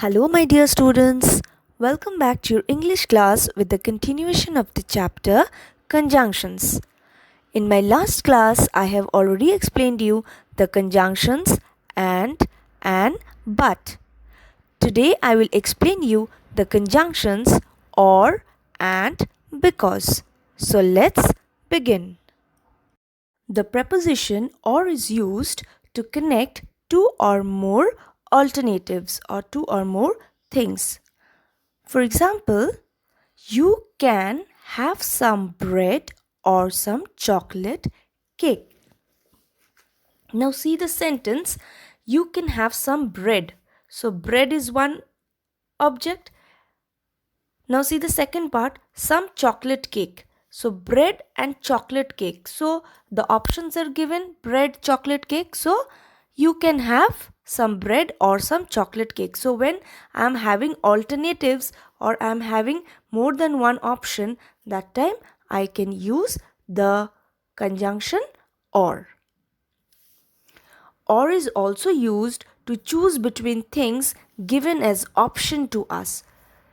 Hello, my dear students. Welcome back to your English class with the continuation of the chapter Conjunctions. In my last class, I have already explained you the conjunctions and, but. Today, I will explain you the conjunctions or, and, because. So, let's begin. The preposition or is used to connect two or more alternatives or two or more things. For example, you can have some bread or some chocolate cake. Now see the sentence, you can have some bread. So bread is one object. Now see the second part, some chocolate cake. So bread and chocolate cake. So the options are given, bread, chocolate cake. So you can have some bread or some chocolate cake. So when I'm having alternatives or I'm having more than one option, that time I can use the conjunction or. Or is also used to choose between things given as option to us.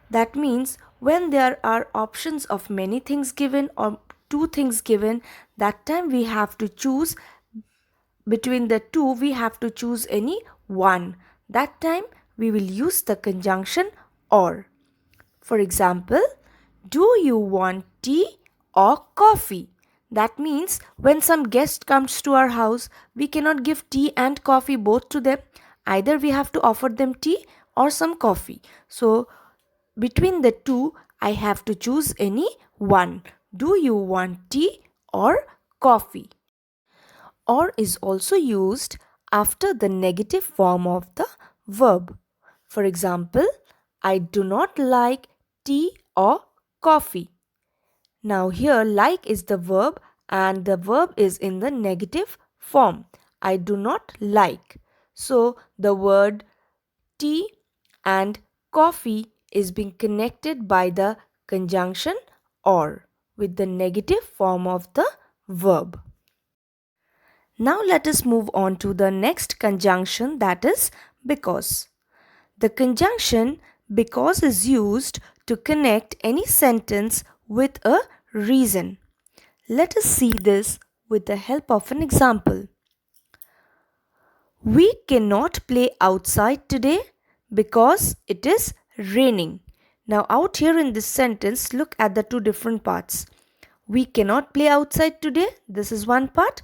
That means when there are options of many things given or two things given, that time we have to choose between the two, we have to choose any one. That time we will use the conjunction or. For example, do you want tea or coffee? That means when some guest comes to our house, we cannot give tea and coffee both to them. Either we have to offer them tea or some coffee. So between the two, I have to choose any one. Do you want tea or coffee? Or is also used after the negative form of the verb. For example, I do not like tea or coffee. Now here like is the verb and the verb is in the negative form. I do not like. So the word tea and coffee is being connected by the conjunction or with the negative form of the verb. Now let us move on to the next conjunction, that is because. The conjunction because is used to connect any sentence with a reason. Let us see this with the help of an example. We cannot play outside today because it is raining. Now out here in this sentence, look at the two different parts. We cannot play outside today. This is one part.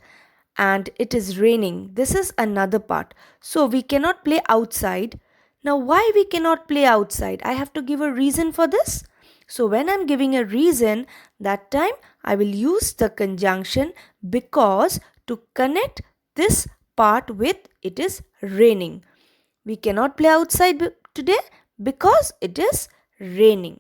And it is raining. This is another part. So we cannot play outside. Now why we cannot play outside? I have to give a reason for this. So when I'm giving a reason, that time I will use the conjunction because to connect this part with it is raining. We cannot play outside today because it is raining.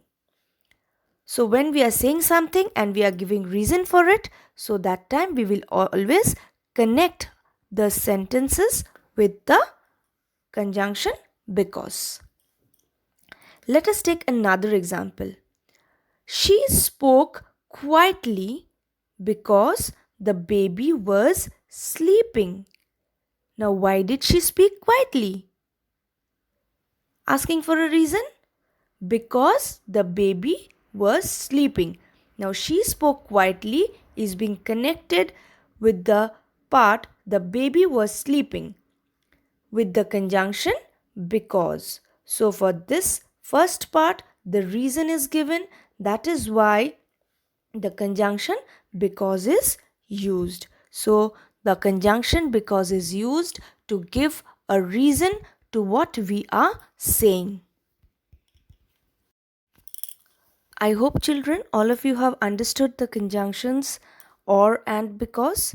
So when we are saying something and we are giving reason for it, so that time we will always connect the sentences with the conjunction because. Let us take another example. She spoke quietly because the baby was sleeping. Now why did she speak quietly? Asking for a reason? Because the baby was sleeping. Now she spoke quietly is being connected with the part the baby was sleeping with the conjunction because. So for this first part the reason is given, that is why the conjunction because is used. So the conjunction because is used to give a reason to what we are saying. I hope children, all of you have understood the conjunctions or and because.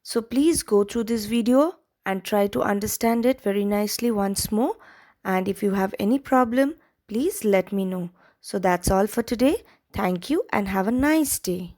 So please go through this video and try to understand it very nicely once more. And if you have any problem, please let me know. So that's all for today. Thank you and have a nice day.